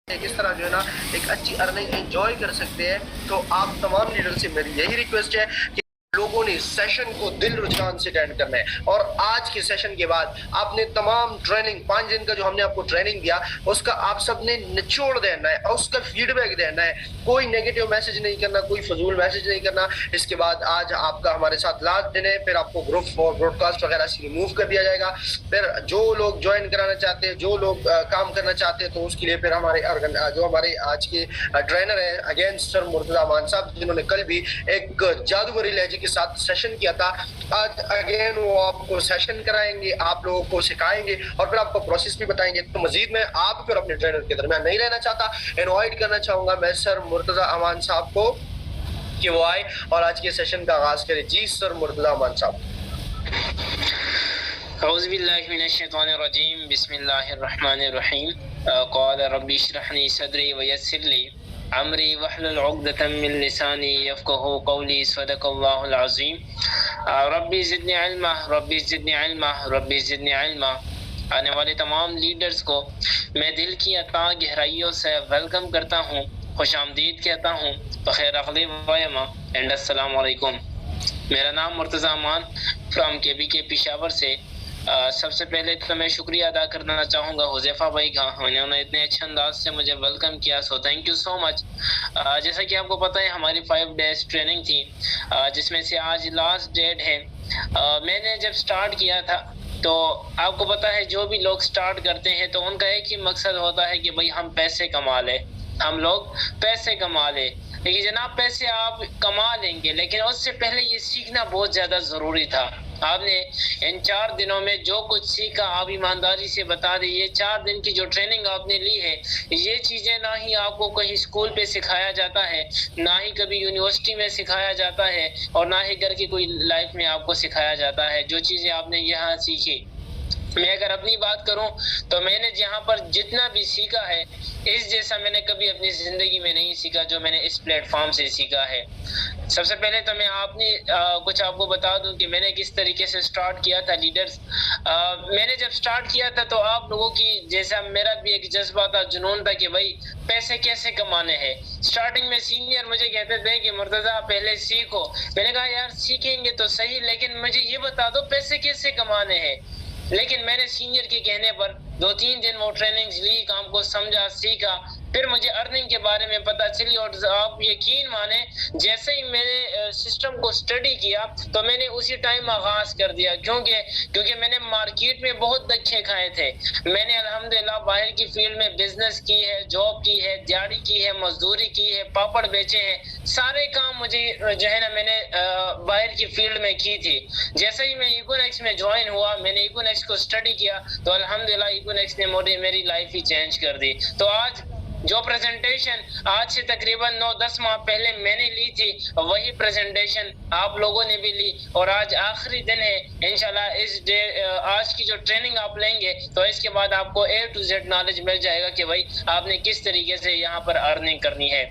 किस तरह जो है ना एक अच्छी अर्निंग एंजॉय कर सकते हैं। तो आप तमाम लीडर से मेरी यही रिक्वेस्ट है कि लोगों ने सेशन को दिल रुझान से अटेंड करना है। और आज के सेशन के बाद आपने तमाम ट्रेनिंग 5 दिन का जो हमने आपको ट्रेनिंग दिया उसका आप सबने निचोड़ देना है और उसका फीडबैक देना है। कोई नेगेटिव मैसेज नहीं करना, कोई फजूल मैसेज नहीं करना। इसके बाद आज आपका हमारे साथ लास्ट दिन है, फिर आपको ग्रुप और ब्रॉडकास्ट वगैरह से रिमूव कर दिया जाएगा। फिर जो लोग ज्वाइन कराना चाहते हैं, जो लोग काम करना चाहते हैं, तो उसके लिए फिर हमारे जो हमारे आज के ट्रेनर है अगेन सर मुर्तजा अमान साहब, जिन्होंने कल भी एक जादूगरी लहजे के साथ सेशन किया था, आज अगेन वो आपको सेशन कराएंगे, आप लोगों को सिखाएंगे और फिर आपको प्रोसेस भी बताएंगे। तो मजीद मैं आप फिर अपने ट्रेनर के दरमियान नहीं रहना चाहता, इनवाइट करना चाहूंगा मैं सर मुर्तजा अमान साहब को कि वो आए और आज के सेशन का आगाज करें। जी सर मुर्तजा अमान साहब। औज़ुबिल्लाहिमिनश्शैतानिर्रजीम बिस्मिल्लाहिर्रहमानिर्रहीम क़ाल रब्बि इश्रह ली सदरी वयस्सिर ली अमरी वहलुल उक़दतम मिन लिसानी यफ़क़हू क़ौली सदक़ल्लाहुल अज़ीम रब्बि ज़िदनी इल्मा रब्बि ज़िदनी इल्मा रब्बि ज़िदनी इल्मा। आने वाले तमाम लीडर्स को मैं दिल की अता गहराइयों से वेलकम करता हूँ, खुशामदीद कहता हूँ, बख़ैर अक़ली वयमा एंड अस्सलामु अलैकुम। मेरा नाम मुर्तज़ा अमान फ्राम KBK पेशावर से। सबसे पहले तो मैं शुक्रिया अदा करना चाहूँगा हुज़ैफ़ा भाई का, उन्होंने इतने अच्छे अंदाज से मुझे वेलकम किया, so thank you so much. जैसा कि आपको पता है हमारी 5 डेज ट्रेनिंग थी, जिसमें से आज लास्ट डेट है। मैंने जब स्टार्ट किया था तो आपको पता है जो भी लोग स्टार्ट करते हैं तो उनका एक ही मकसद होता है कि भाई हम पैसे कमा लें, हम लोग पैसे कमा लें। लेकिन जनाब पैसे आप कमा लेंगे, लेकिन उससे पहले ये सीखना बहुत ज़्यादा ज़रूरी था। आपने इन 4 दिनों में जो कुछ सीखा आप ईमानदारी से बता दें। ये 4 दिन की जो ट्रेनिंग आपने ली है, ये चीज़ें ना ही आपको कहीं स्कूल पे सिखाया जाता है, ना ही कभी यूनिवर्सिटी में सिखाया जाता है, और ना ही घर की कोई लाइफ में आपको सिखाया जाता है। जो चीज़ें आपने यहाँ सीखी, मैं अगर अपनी बात करूं तो मैंने जहां पर जितना भी सीखा है इस जैसा मैंने कभी अपनी ज़िंदगी में नहीं सीखा जो मैंने इस प्लेटफॉर्म से सीखा है। सबसे पहले तो मैं कुछ आपको बता दूं कि मैंने किस तरीके से स्टार्ट किया था लीडर्स। मैंने जब स्टार्ट किया था तो आप लोगों की जैसा मेरा भी एक जज्बा था, जुनून था कि भाई पैसे कैसे कमाने हैं। स्टार्टिंग में सीनियर मुझे कहते थे कि मुर्तज़ा पहले सीखो। मैंने कहा यार सीखेंगे तो सही, लेकिन मुझे ये बता दो पैसे कैसे कमाने हैं। लेकिन मैंने सीनियर के कहने पर 2-3 दिन वो ट्रेनिंग्स ली, काम को समझा, सीखा, फिर मुझे अर्निंग के बारे में पता चली। और आप यकीन माने जैसे ही मैंने सिस्टम को स्टडी किया तो मैंने उसी टाइम आगाज कर दिया, क्योंकि मैंने मार्केट में बहुत धक्के खाए थे। मैंने अल्हम्दुलिल्लाह बाहर की फील्ड में बिजनेस की है, जॉब की है, दिहाड़ी की है, मजदूरी की है, पापड़ बेचे हैं, सारे काम मुझे जो है ना मैंने बाहर की फील्ड में की थी। जैसे ही मैं इकोनेक्स में ज्वाइन हुआ, मैंने इकोनेक्स को स्टडी किया तो अल्हम्दुलिल्लाह इकोनेक्स ने मेरी लाइफ ही चेंज कर दी। तो आज जो प्रेजेंटेशन आज से तकरीबन 9-10 माह पहले मैंने ली थी, वही प्रेजेंटेशन आप लोगों ने भी ली, और आज आखिरी दिन है इंशाल्लाह। आज की जो ट्रेनिंग आप लेंगे तो इसके बाद आपको A to Z नॉलेज मिल जाएगा कि भाई आपने किस तरीके से यहाँ पर अर्निंग करनी है।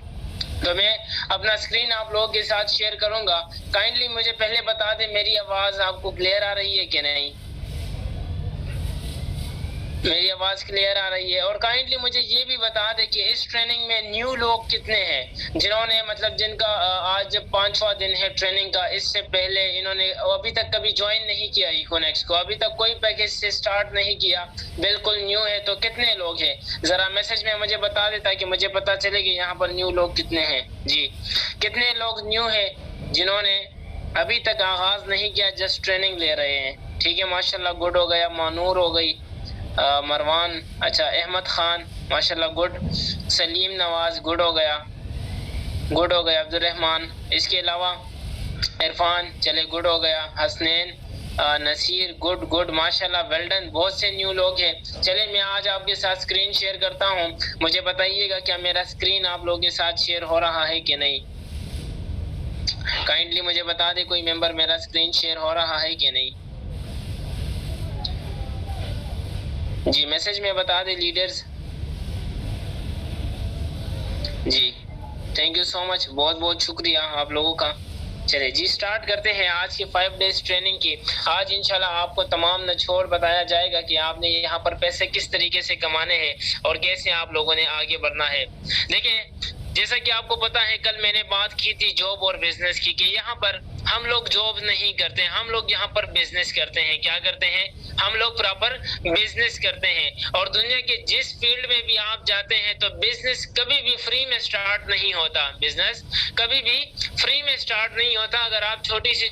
तो मैं अपना स्क्रीन आप लोगों के साथ शेयर करूंगा। काइंडली मुझे पहले बता दें मेरी आवाज आपको क्लियर आ रही है कि नहीं। मेरी आवाज क्लियर आ रही है। और काइंडली मुझे ये भी बता दें कि इस ट्रेनिंग में न्यू लोग कितने हैं, जिन्होंने मतलब जिनका आज 5वां दिन है ट्रेनिंग का, इससे पहले इन्होंने अभी तक कभी ज्वाइन नहीं किया इकोनेक्स को, अभी तक कोई पैकेज से स्टार्ट नहीं किया, बिल्कुल न्यू है। तो कितने लोग हैं जरा मैसेज में मुझे बता दे ताकि मुझे पता चले कि यहाँ पर न्यू लोग कितने हैं। जी, कितने लोग न्यू है जिन्होंने अभी तक आगाज नहीं किया, जस्ट ट्रेनिंग ले रहे हैं। ठीक है, माशाल्लाह, गुड हो गया। मानूर हो गई, मरवान, अच्छा, अहमद खान माशाल्लाह गुड, सलीम नवाज गुड हो गया, गुड हो गया। अब्दुलरहमान, इसके अलावा इरफान, चले गुड हो गया। हसनैन, नसीर गुड गुड माशाल्लाह, वेल डन। बहुत से न्यू लोग हैं। चले मैं आज आपके साथ स्क्रीन शेयर करता हूं, मुझे बताइएगा क्या मेरा स्क्रीन आप लोगों के साथ शेयर हो रहा है कि नहीं। काइंडली मुझे बता दे कोई मेंबर मेरा स्क्रीन शेयर हो रहा है कि नहीं। जी, मैसेज में बता दे लीडर्स। जी, थैंक यू सो मच, बहुत बहुत शुक्रिया आप लोगों का। चलिए जी, स्टार्ट करते हैं आज की 5 डेज ट्रेनिंग की। आज इंशाल्लाह आपको तमाम निचोड़ बताया जाएगा कि आपने यहाँ पर पैसे किस तरीके से कमाने हैं और कैसे आप लोगों ने आगे बढ़ना है। देखिए, जैसा कि आपको पता है, कल मैंने बात की थी जॉब और बिजनेस की, कि यहाँ पर हम लोग जॉब नहीं करते, हम लोग यहाँ पर बिजनेस करते हैं। क्या करते हैं? हम लोग प्रॉपर बिजनेस करते हैं। और दुनिया के जिस फील्ड में भी आप जाते हैं तो बिजनेस कभी भी फ्री में स्टार्ट नहीं होता। बिजनेस कभी भी फ्री में स्टार्ट नहीं होता। अगर आप छोटी सी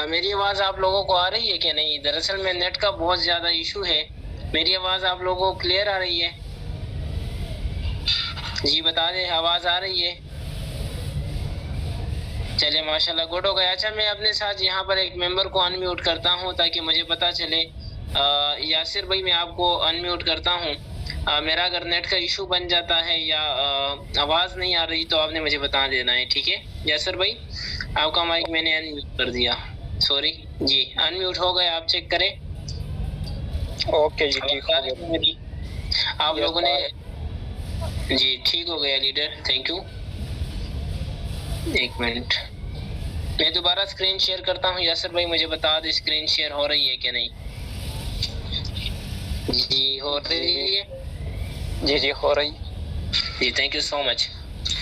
मेरी आवाज आप लोगों को आ रही है कि नहीं? दरअसल में नेट का बहुत ज्यादा इशू है। मेरी आवाज आप लोगों को क्लियर आ रही है? जी बता दें, आवाज आ रही है? चलिए माशाल्लाह, गुड हो गया। अच्छा, मैं अपने साथ यहाँ पर एक मेंबर को अनम्यूट करता हूँ ताकि मुझे पता चले। यासिर भाई, मैं आपको अनम्यूट करता हूँ। मेरा अगर नेट का इशू बन जाता है या आवाज नहीं आ रही तो आपने मुझे बता देना है, ठीक है? यासिर भाई, आपका माइक मैंने अनम्यूट कर दिया, सॉरी जी। अनम्यूट हो गया, आप चेक करें। ओके जी, ठीक हो गया। आप लोगों ने जी ठीक हो गया लीडर, थैंक यू। एक मिनट, मैं दोबारा स्क्रीन शेयर करता हूँ। यासिर भाई मुझे बता दे स्क्रीन शेयर हो रही है कि नहीं? जी हो रही है? जी हो रही। जी थैंक यू सो मच।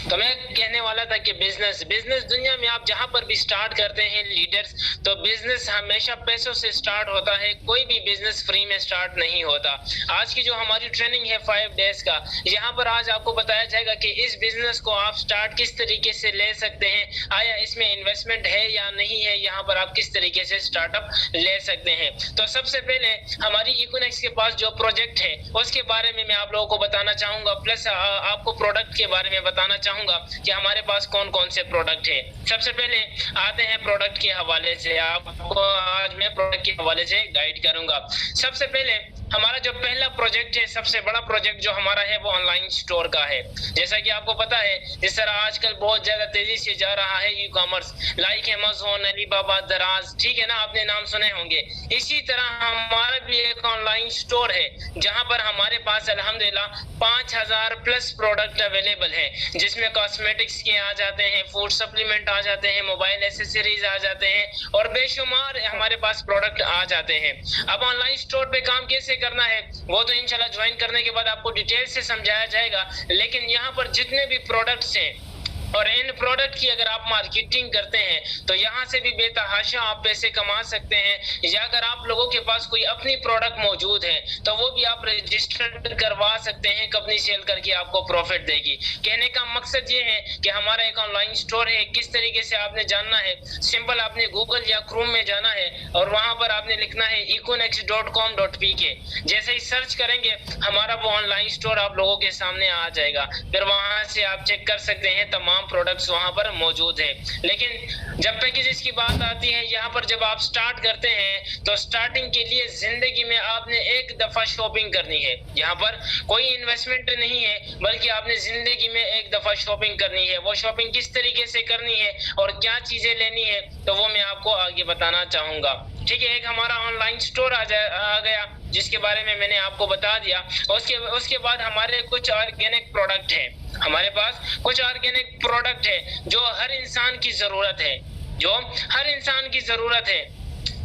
तो मैं कहने वाला था कि बिजनेस दुनिया में आप जहां पर भी स्टार्ट करते हैं लीडर्स, तो बिजनेस हमेशा पैसों से स्टार्ट होता है। कोई भी बिजनेस फ्री में स्टार्ट नहीं होता। आज की जो हमारी ट्रेनिंग है 5 डेज का, यहाँ पर आज आपको बताया जाएगा कि इस बिजनेस को आप स्टार्ट किस तरीके से ले सकते हैं, आया इसमें इन्वेस्टमेंट है या नहीं है, यहाँ पर आप किस तरीके से स्टार्टअप ले सकते हैं। तो सबसे पहले हमारी इकोनेक्स के पास जो प्रोजेक्ट है उसके बारे में मैं आप लोगों को बताना चाहूंगा, प्लस आपको प्रोडक्ट के बारे में बताना चाहूंगा कि हमारे पास कौन कौन से प्रोडक्ट है। सबसे पहले आते हैं प्रोडक्ट के हवाले से। आपको आज मैं प्रोडक्ट के हवाले से गाइड करूंगा। सबसे पहले हमारा जो पहला प्रोजेक्ट है, सबसे बड़ा प्रोजेक्ट जो हमारा है, वो ऑनलाइन स्टोर का है। जैसा कि आपको पता है, जिस तरह आजकल बहुत ज्यादा तेजी से जा रहा है e commerce, like Amazon, Alibaba, दराज, ठीक है ना, आपने नाम सुने होंगे। इसी तरह हमारा भी एक ऑनलाइन स्टोर है जहां पर हमारे पास अल्हम्दुलिल्लाह 5000 प्लस प्रोडक्ट अवेलेबल है, जिसमें कॉस्मेटिक्स के आ जाते हैं, फूड सप्लीमेंट आ जाते हैं, मोबाइल एसेसरीज आ जाते हैं और बेशुमार हमारे पास प्रोडक्ट आ जाते हैं। अब ऑनलाइन स्टोर पे काम कैसे करना है वो तो इंशाल्लाह ज्वाइन करने के बाद आपको डिटेल से समझाया जाएगा। लेकिन यहाँ पर जितने भी प्रोडक्ट्स हैं और इन प्रोडक्ट की अगर आप मार्केटिंग करते हैं तो यहाँ से भी बेतहाशा आप पैसे कमा सकते हैं। या अगर आप लोगों के पास कोई अपनी प्रोडक्ट मौजूद है तो वो भी आप रजिस्टर्ड करवा सकते हैं, कंपनी सेल करके आपको प्रॉफिट देगी। कहने का मकसद ये है कि हमारा एक ऑनलाइन स्टोर है, किस तरीके से आपने जानना है, सिंपल आपने गूगल या क्रोम में जाना है और वहां पर आपने लिखना है econex.com.pk। जैसे ही सर्च करेंगे हमारा वो ऑनलाइन स्टोर आप लोगों के सामने आ जाएगा। फिर वहां से आप चेक कर सकते हैं, तमाम प्रोडक्ट्स वहां पर मौजूद है। लेकिन जब पैकेजेस की बात आती है, यहाँ पर जब आप स्टार्ट करते हैं तो स्टार्टिंग के लिए जिंदगी में आपने एक दफा शॉपिंग करनी है। यहाँ पर कोई इन्वेस्टमेंट नहीं है, बल्कि आपने जिंदगी में एक दफा शॉपिंग करनी है। वो शॉपिंग किस तरीके से करनी है और क्या चीजें लेनी है तो वो मैं आपको आगे बताना चाहूंगा, ठीक है। एक हमारा ऑनलाइन स्टोर आ गया जिसके बारे में मैंने आपको बता दिया। उसके बाद हमारे कुछ ऑर्गेनिक प्रोडक्ट है, हमारे पास कुछ ऑर्गेनिक प्रोडक्ट है जो हर इंसान की जरूरत है, जो हर इंसान की जरूरत है।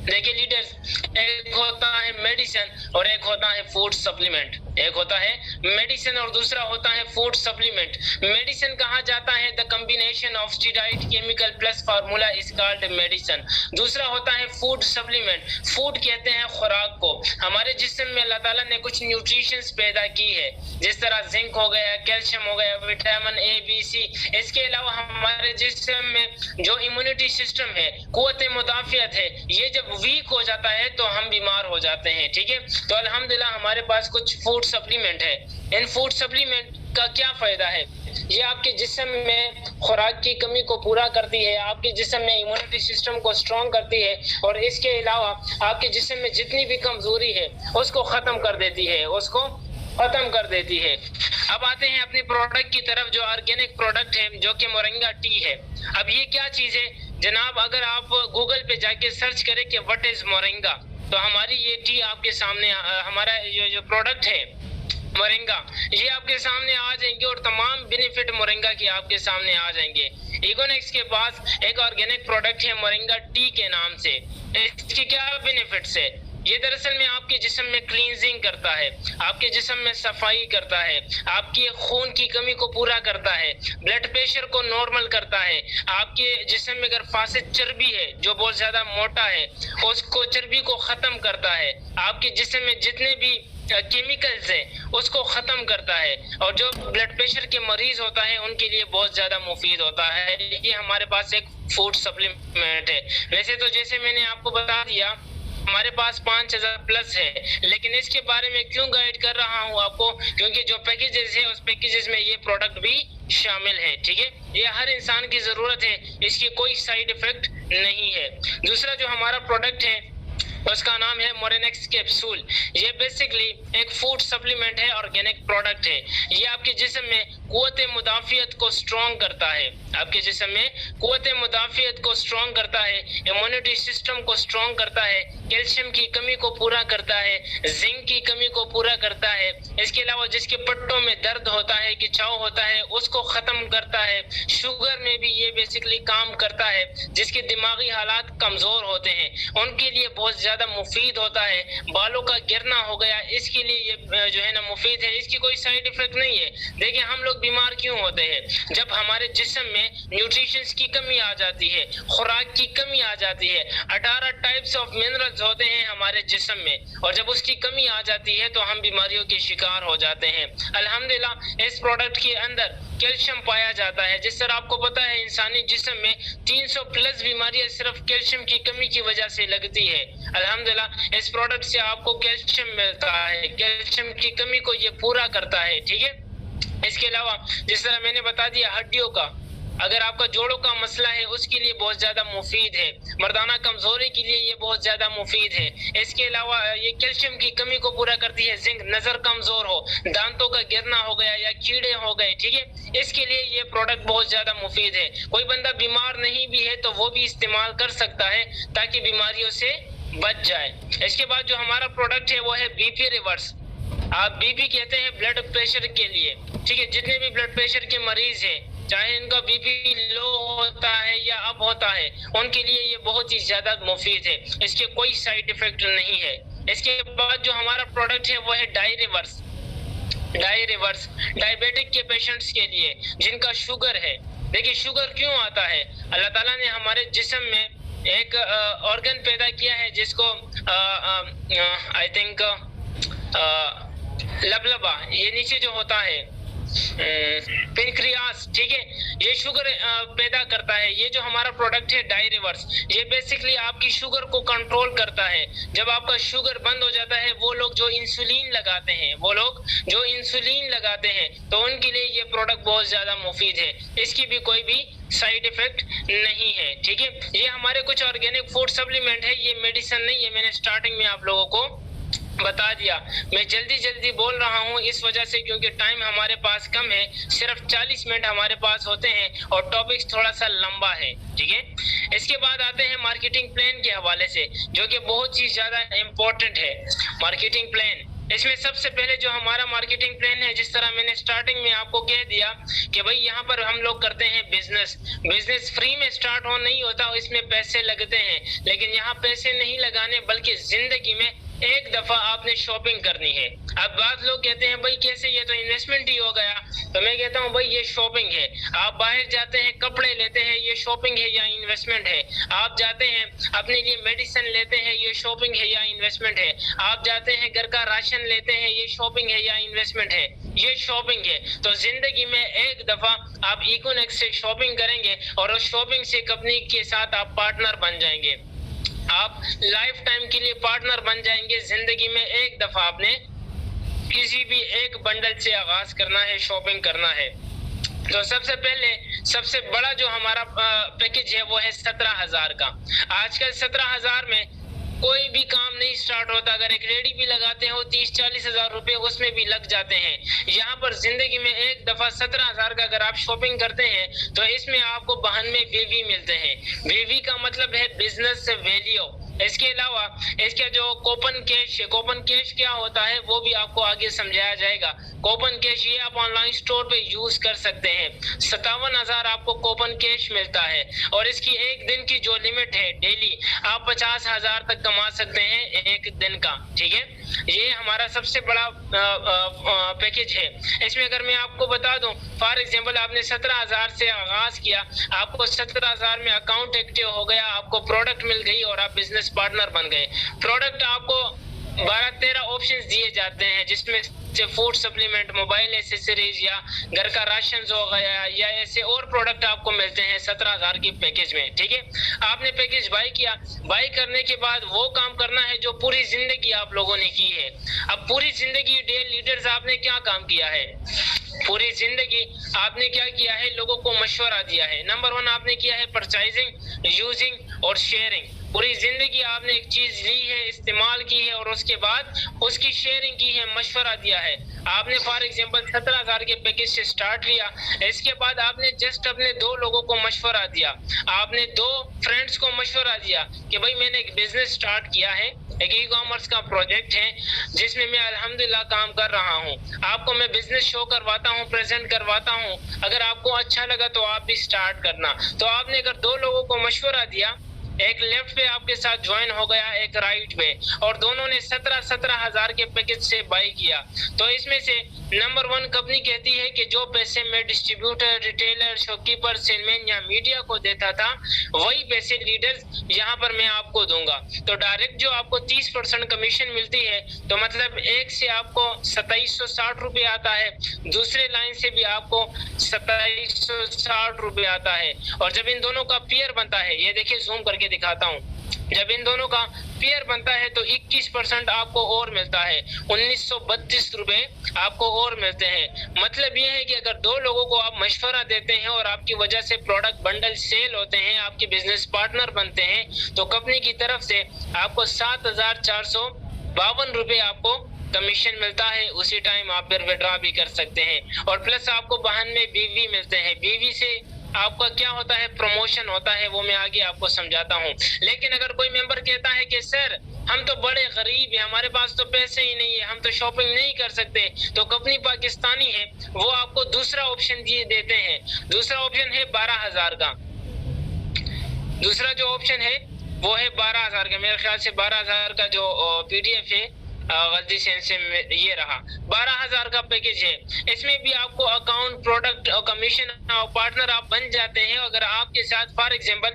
देखिए लीडर्स, एक होता है मेडिसिन और एक होता है फूड सप्लीमेंट। एक होता है मेडिसिन और दूसरा होता है फूड सप्लीमेंट। मेडिसिन कहा जाता है the combination of steroid chemical plus formula is called medicine. दूसरा होता है फूड सप्लीमेंट। फूड कहते हैं खुराक को। हमारे जिस्म में अल्लाह ताला ने कुछ न्यूट्रिशंस पैदा की है, जिस तरह जिंक हो गया, कैल्शियम हो गया, विटामिन ए बी सी। इसके अलावा हमारे जिस्म में जो इम्यूनिटी सिस्टम है, कुव्वत मुदाफियत है, ये जब वीक हो जाता है तो हम बीमार हो जाते हैं। ठीक है, तो अल्हम्दुलिल्लाह हमारे पास कुछ फूड सप्लीमेंट है। इन फूड सप्लीमेंट का क्या फायदा है? ये आपके जिस्म में खुराक की कमी को पूरा करती है, आपके जिस्म में इम्यूनिटी सिस्टम को स्ट्रॉन्ग करती है और इसके अलावा आपके जिस्म में जितनी भी कमजोरी है उसको खत्म कर देती है, उसको खत्म कर देती है। अब आते हैं अपने प्रोडक्ट की तरफ, जो ऑर्गेनिक प्रोडक्ट है, जो कि मोरिंगा टी है। अब ये क्या चीज है जनाब? अगर आप गूगल पे जाके सर्च करें कि व्हाट इज मोरिंगा, तो हमारी ये टी आपके सामने, हमारा जो प्रोडक्ट है मोरिंगा, ये आपके सामने आ जाएंगे और तमाम बेनिफिट मोरिंगा के आपके सामने आ जाएंगे। इकोनेक्स के पास एक ऑर्गेनिक प्रोडक्ट है मोरिंगा टी के नाम से। इसके क्या बेनिफिट्स है? ये दरअसल में आपके जिस्म में क्लींजिंग करता है, आपके जिस्म में सफाई करता है, आपकी खून की कमी को पूरा करता है, ब्लड प्रेशर को नॉर्मल करता है, आपके जिस्म में अगर फासिद चर्बी है जो बहुत ज्यादा मोटा है उसको चर्बी को खत्म करता है, आपके जिस्म में जितने भी केमिकल्स है उसको खत्म करता है, और जो ब्लड प्रेशर के मरीज होता है उनके लिए बहुत ज्यादा मुफीद होता है। ये हमारे पास एक फूड सप्लीमेंट है। वैसे तो जैसे मैंने आपको बता दिया हमारे पास 5000 प्लस है, लेकिन इसके बारे में क्यों गाइड कर रहा हूँ आपको? क्योंकि जो पैकेजेस है उस पैकेजेस में ये प्रोडक्ट भी शामिल है। ठीक है, ये हर इंसान की जरूरत है, इसकी कोई साइड इफेक्ट नहीं है। दूसरा जो हमारा प्रोडक्ट है उसका नाम है मोरेनेक्स कैप्सूल। ये बेसिकली एक फूड सप्लीमेंट है, ऑर्गेनिक प्रोडक्ट है। ये आपके जिस्म में कुव्वत मुदाफियत को स्ट्रॉन्ग करता है, आपके जिस्म में कुव्वत मुदाफियत को स्ट्रॉन्ग करता है, इम्यूनिटी सिस्टम को स्ट्रॉन्ग करता है, कैल्शियम की कमी को पूरा करता है, जिंक की कमी को पूरा करता है। इसके अलावा जिसके पट्टों में दर्द होता है, खिंचाव होता है, उसको खत्म करता है। शुगर में भी ये बेसिकली काम करता है। जिसके दिमागी हालात कमजोर होते हैं उनके लिए बहुत ज्यादा मुफीद होता है। बालों का गिरना हो गया, इसके लिए ये जो है ना मुफीद है, इसकी कोई साइड इफेक्ट नहीं है। देखिए हम लोग बीमार क्यों होते हैं? जब हमारे जिस्म में न्यूट्रिशंस की कमी आ जाती है, खुराक की कमी आ जाती है। 18 टाइप्स ऑफ मिनरल्स होते हैं हमारे जिस्म में, और जब उसकी कमी आ जाती है तो हम बीमारियों के शिकार हो जाते हैं। अल्हम्दुलिल्लाह इस प्रोडक्ट के अंदर कैल्शियम पाया जाता है। जिस तरह आपको पता है इंसानी जिस्म में 300 प्लस बीमारियां सिर्फ कैल्शियम की कमी की वजह से लगती है। अल्हम्दुलिल्लाह इस प्रोडक्ट से आपको कैल्शियम मिलता है, कैल्शियम की कमी को ये पूरा करता है। ठीक है, इसके अलावा जिस तरह मैंने बता दिया हड्डियों का, अगर आपका जोड़ों का मसला है उसके लिए बहुत ज्यादा मुफीद है। मर्दाना कमजोरी के लिए ये बहुत ज्यादा मुफीद है। इसके अलावा ये कैल्शियम की कमी को पूरा करती है। जिंक, नजर कमजोर हो, दांतों का गिरना हो गया या कीड़े हो गए, ठीक है, इसके लिए ये प्रोडक्ट बहुत ज्यादा मुफीद है। कोई बंदा बीमार नहीं भी है तो वो भी इस्तेमाल कर सकता है ताकि बीमारियों से बच जाए। इसके बाद जो हमारा प्रोडक्ट है वो है बीपी रिवर्स। आप बीपी कहते हैं ब्लड प्रेशर के लिए। ठीक है, जितने भी ब्लड प्रेशर के मरीज हैं, चाहे इनका बीपी लो होता है या अप होता है, उनके लिए ये बहुत ही ज्यादा मुफीद है। इसके कोई साइड इफेक्ट नहीं है। इसके बाद जो हमारा प्रोडक्ट है वो है Dia Reverse. Dia Reverse diabetic के पेशेंट्स के लिए जिनका शुगर है। देखिए शुगर क्यों आता है? अल्लाह ताला ने हमारे जिस्म में एक ऑर्गन पैदा किया है जिसको आई थिंक लबलबा, ये नीचे जो होता है पेनक्रियास, ठीक है, ये शुगर पैदा करता है। ये जो हमारा प्रोडक्ट है डाई रिवर्स, ये बेसिकली आपकी शुगर को कंट्रोल करता है। जब आपका शुगर बंद हो जाता है, वो लोग जो इंसुलिन लगाते हैं, तो उनके लिए ये प्रोडक्ट बहुत ज्यादा मुफीद है। इसकी भी कोई भी साइड इफेक्ट नहीं है। ठीक है, ये हमारे कुछ ऑर्गेनिक फूड सप्लीमेंट है, ये मेडिसिन नहीं है। मैंने स्टार्टिंग में आप लोगों को बता दिया। मैं जल्दी बोल रहा हूँ इस वजह से क्योंकि टाइम हमारे पास कम है, सिर्फ 40 मिनट हमारे पास होते हैं और टॉपिक्स थोड़ा सा लंबा है। ठीक है, इसके बाद आते हैं मार्केटिंग प्लान के हवाले से, जो कि बहुत ही ज्यादा इम्पोर्टेंट है। मार्केटिंग प्लान इसमें सबसे पहले जो हमारा मार्केटिंग प्लान है, जिस तरह मैंने स्टार्टिंग में आपको कह दिया कि भाई यहाँ पर हम लोग करते हैं बिजनेस फ्री में स्टार्ट हो नहीं होता, इसमें पैसे लगते हैं, लेकिन यहाँ पैसे नहीं लगाने बल्कि जिंदगी में एक दफा आपने शॉपिंग करनी है। अब बात लोग कहते हैं भाई कैसे, ये तो इन्वेस्टमेंट ही हो गया, तो मैं कहता हूँ भाई ये शॉपिंग है। आप बाहर जाते हैं कपड़े लेते हैं, ये शॉपिंग है या इन्वेस्टमेंट है? आप जाते हैं अपने लिए मेडिसिन लेते हैं, ये शॉपिंग है या इन्वेस्टमेंट है? आप जाते हैं घर का राशन लेते हैं, ये शॉपिंग है या इन्वेस्टमेंट है? ये शॉपिंग है। तो जिंदगी में एक दफा आप इकोनेक्स से शॉपिंग करेंगे और उस शॉपिंग से कंपनी के साथ आप पार्टनर बन जाएंगे, आप लाइफ टाइम के लिए पार्टनर बन जाएंगे। जिंदगी में एक दफा आपने किसी भी एक बंडल से आगाज करना है, शॉपिंग करना है। तो सबसे पहले सबसे बड़ा जो हमारा पैकेज है वो है 17,000 का। आजकल 17,000 में कोई भी काम नहीं स्टार्ट होता। अगर एक रेडी भी लगाते हो 30-40 हजार रुपए उसमें भी लग जाते हैं। यहाँ पर जिंदगी में एक दफा 17,000 का अगर आप शॉपिंग करते हैं तो इसमें आपको बहन में बेवी मिलते हैं। बेवी का मतलब है बिजनेस वैल्यू। इसके अलावा इसका जो कूपन कैश है, कूपन कैश क्या होता है वो भी आपको आगे समझाया जाएगा। कूपन कैश ये आप ऑनलाइन स्टोर पे यूज कर सकते हैं। 57,000 आपको कूपन कैश मिलता है और इसकी एक दिन की जो लिमिट है डेली, आप 50,000 तक कमा सकते हैं एक दिन का। ठीक है, ये हमारा सबसे बड़ा पैकेज है। इसमें अगर मैं आपको बता दूं, फॉर एग्जांपल आपने 17,000 से आगाज किया, आपको 17,000 में अकाउंट एक्टिव हो गया, आपको प्रोडक्ट मिल गई और आप बिजनेस पार्टनर बन गए। प्रोडक्ट आपको 12-13 ऑप्शंस दिए जाते हैं, जिसमें से फूड सप्लीमेंट, मोबाइल एसेसरीज या घर का राशन हो गया या ऐसे और प्रोडक्ट आपको मिलते हैं 17,000 की पैकेज में। ठीक है, आपने पैकेज बाय किया, बाय करने के बाद वो काम करना है जो पूरी जिंदगी आप लोगों ने की है। अब पूरी जिंदगी डे लीडर्स आपने क्या काम किया है? पूरी जिंदगी आपने क्या किया है? लोगों को मशवरा दिया है। नंबर 1 आपने किया है परचेजिंग, यूजिंग और शेयरिंग। पूरी जिंदगी आपने एक चीज ली है, इस्तेमाल की है और उसके बाद उसकी शेयरिंग की है, मशवरा दिया है। आपने फॉर एग्जांपल 17,000 के पैकेज से स्टार्ट लिया, इसके बाद आपने जस्ट अपने 2 लोगों को मशवरा दिया, आपने 2 फ्रेंड्स को मशवरा दिया कि भाई मैंने एक बिजनेस स्टार्ट किया है, एक ई कॉमर्स का प्रोजेक्ट है जिसमें मैं अल्हम्दुलिल्लाह काम कर रहा हूँ। आपको मैं बिजनेस शो करवाता हूँ, प्रेजेंट करवाता हूँ, अगर आपको अच्छा लगा तो आप भी स्टार्ट करना। तो आपने अगर 2 लोगों को मशवरा दिया, एक लेफ्ट पे आपके साथ ज्वाइन हो गया, एक राइट पे, और दोनों ने 17,000 के पैकेज से बाय किया। तो इसमें से नंबर 1 कंपनी कहती है कि जो पैसे मैं डिस्ट्रीब्यूटर, रिटेलर, शॉपकीपर, सेलमैन या मीडिया को देता था, वही पैसे लीडर्स यहाँ पर मैं आपको दूंगा। तो डायरेक्ट जो आपको 30% कमीशन मिलती है, तो मतलब एक से आपको 2760 रुपये आता है, दूसरे लाइन से भी आपको 2760 रुपये आता है। और जब इन दोनों का पेयर बनता है, ये देखिए जूम करके दिखाता हूँ, जब इन दोनों का पेयर बनता है तो 21% आपको और मिलता है, 1932 रुपए आपको और मिलते हैं। मतलब ये है कि अगर 2 लोगों को आप मशवरा देते हैं और आपकी वजह से प्रोडक्ट बंडल सेल होते हैं, आपके बिजनेस पार्टनर बनते हैं, तो कंपनी की तरफ से आपको 7,452 रुपए आपको कमीशन मिलता है। उसी टाइम आप फिर विड्रॉ भी कर सकते हैं और प्लस आपको बहन में बीवी मिलते हैं। बीवी से आपका क्या होता है, प्रमोशन होता है, वो मैं आगे आपको समझाता हूँ। लेकिन अगर कोई मेंबर कहता है कि सर हम तो बड़े गरीब हैं, हमारे पास तो पैसे ही नहीं है, हम तो शॉपिंग नहीं कर सकते, तो कंपनी पाकिस्तानी है, वो आपको दूसरा ऑप्शन दिए देते हैं। दूसरा ऑप्शन है 12,000 का। दूसरा जो ऑप्शन है वो है 12,000 का। मेरे ख्याल से 12,000 का जो PDF है, गलती से ये रहा, 12,000 का पैकेज है। इसमें भी आपको अकाउंट, प्रोडक्ट और कमीशन पार्टनर आप बन जाते हैं। अगर आपके साथ फॉर एग्जांपल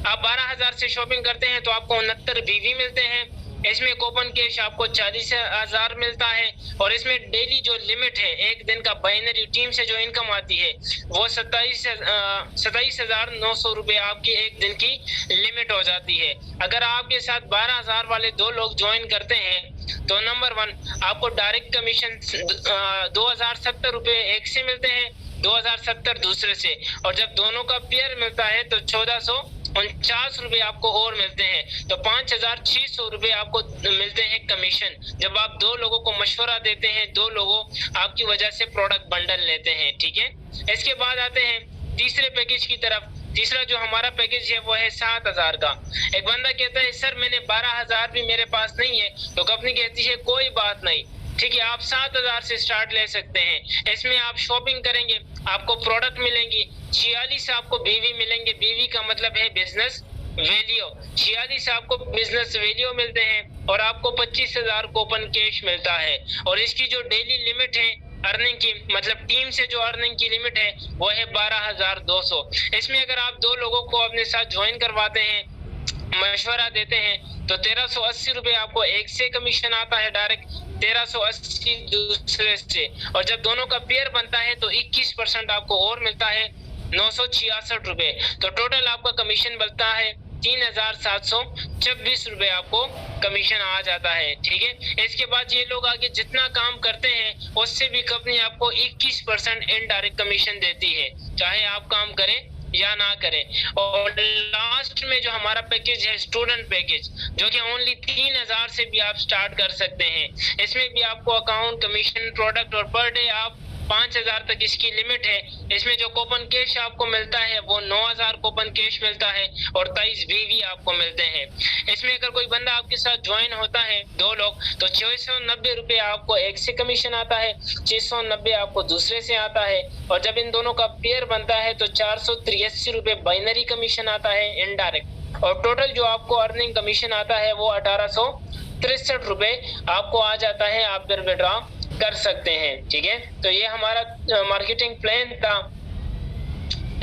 आप 12,000 से शॉपिंग करते हैं तो आपको 69 BV मिलते हैं। इसमें कूपन कैश आपको 40,000 मिलता है और इसमें डेली जो लिमिट है, एक दिन का बाइनरी टीम से जो इनकम आती है वो 27,900 रुपए आपकी एक दिन की लिमिट हो जाती है। अगर आपके साथ 12,000 वाले 2 लोग ज्वाइन करते हैं तो नंबर 1 आपको डायरेक्ट कमीशन 2,070 रुपए एक से मिलते हैं, 2,070 दूसरे से, और जब दोनों का पेयर मिलता है तो 1,449 रुपए आपको और मिलते हैं। तो 5,600 रुपए आपको मिलते हैं कमीशन, जब आप 2 लोगों को मशवरा देते हैं, 2 लोगों आपकी वजह से प्रोडक्ट बंडल लेते हैं। ठीक है, इसके बाद आते हैं तीसरे पैकेज की तरफ। तीसरा जो हमारा पैकेज है वो है 7,000 का। एक बंदा कहता है सर मैंने 12,000 भी मेरे पास नहीं है, तो कंपनी कहती है कोई बात नहीं, ठीक है, आप 7,000 से स्टार्ट ले सकते हैं। इसमें आप शॉपिंग करेंगे, आपको प्रोडक्ट मिलेंगी, 46 आपको बीवी मिलेंगे। बीवी का मतलब है बिजनेस वैल्यू। 46 आपको बिजनेस वैल्यू मिलते हैं और आपको 25,000 कूपन कैश मिलता है। और इसकी जो डेली लिमिट है अर्निंग की, मतलब टीम से जो अर्निंग की लिमिट है वो है 12,200। इसमें अगर आप 2 लोगों को अपने साथ ज्वाइन करवाते हैं, मशवरा देते हैं, तो 1380 रुपए आपको एक से कमीशन आता है डायरेक्ट, 1380 दूसरे से। और जब दोनों का पेयर बनता है तो 21% आपको और मिलता है, 966 रुपए। तो टोटल आपका कमीशन बनता है 3,726 रुपए आपको कमीशन आ जाता है। ठीक है, इसके बाद ये लोग आगे जितना काम करते हैं उससे भी कंपनी आपको 21% इनडायरेक्ट कमीशन देती है, चाहे आप काम करें या ना करें। और लास्ट में जो हमारा पैकेज है स्टूडेंट पैकेज, जो कि ओनली 3,000 से भी आप स्टार्ट कर सकते हैं। इसमें भी आपको अकाउंट, कमीशन, प्रोडक्ट और पर डे आप 5,000 तक इसकी लिमिट है। इसमें जो कूपन कैश आपको मिलता है वो 9,000 कूपन कैश मिलता है और 23 बीवी आपको मिलते हैं। इसमें अगर कोई बंदा आपके साथ ज्वाइन होता है, 2 लोग, तो 690 रुपए आपको एक से कमीशन आता है, 690 आपको दूसरे से आता है। और जब इन दोनों का पेयर बनता है तो 483 रुपए बाइनरी कमीशन आता है इनडायरेक्ट। और टोटल जो आपको अर्निंग कमीशन आता है वो 1863 रुपए आपको आ जाता है, आप फिर विड्रॉ कर सकते हैं। ठीक है, तो ये हमारा मार्केटिंग प्लान था।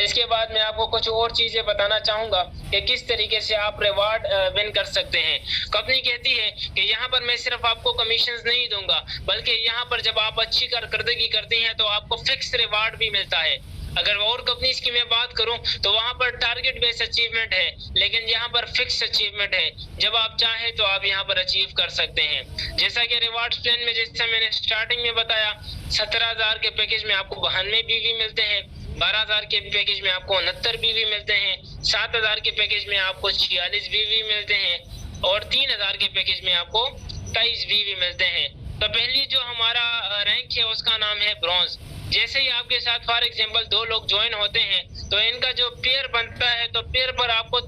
इसके बाद मैं आपको कुछ और चीजें बताना चाहूंगा कि किस तरीके से आप रिवार्ड विन कर सकते हैं। कंपनी कहती है कि यहाँ पर मैं सिर्फ आपको कमीशंस नहीं दूंगा, बल्कि यहाँ पर जब आप अच्छी कारकर्दगी करते हैं तो आपको फिक्स रिवार्ड भी मिलता है। अगर और कंपनीज की मैं बात करूं तो वहां पर टारगेट बेस्ड अचीवमेंट है, लेकिन यहाँ पर फिक्स अचीवमेंट है। जब आप चाहें तो आप यहाँ पर अचीव कर सकते हैं। जैसा कि रिवार्ड प्लान में, जैसा मैंने स्टार्टिंग में बताया, 17,000 के पैकेज में आपको 92 बीवी मिलते हैं, 12,000 के पैकेज में आपको 69 बीवी मिलते हैं, 7,000 के पैकेज में आपको 46 बीवी मिलते हैं और 3,000 के पैकेज में आपको 23 बीवी मिलते हैं। तो पहली जो हमारा रैंक है उसका नाम है ब्रॉन्ज। जैसे ही आपके साथ फॉर एग्जांपल 2 लोग ज्वाइन होते हैं तो इनका जो पेयर बनता है तो पेयर पर आपको